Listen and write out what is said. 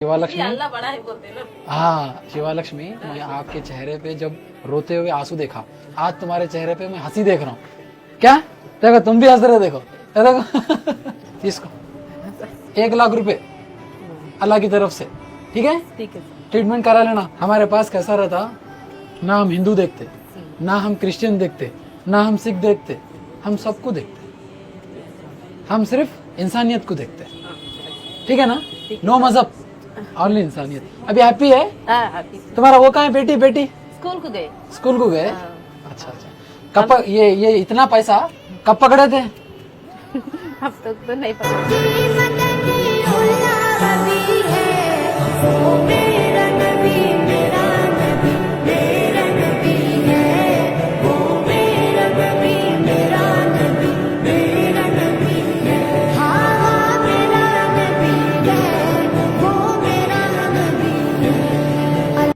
शिवा लक्ष्मी, अल्लाह बड़ा है बोलते ना। हाँ शिवा लक्ष्मी, मैं आपके चेहरे पे जब रोते हुए आंसू देखा, आज तुम्हारे चेहरे पे मैं हंसी देख रहा हूँ। क्या देखो, तुम भी हंस रहे, देखो ये देखो इसको 1 लाख रुपए अल्लाह की तरफ से, ठीक है। ठीक है। ट्रीटमेंट करा लेना। हमारे पास कैसा रहता, ना हम हिंदू देखते, ना हम क्रिश्चियन देखते, ना हम सिख देखते, हम सबको देखते, हम सिर्फ इंसानियत को देखते, ठीक है ना। नो मजहब, ओनली इंसानियत। अभी हैप्पी है तुम्हारा वो कहाँ है बेटी? बेटी स्कूल को गए। स्कूल को गए। अच्छा अच्छा, कब ये इतना पैसा कब पकड़े थे? अब तक तो नहीं पता।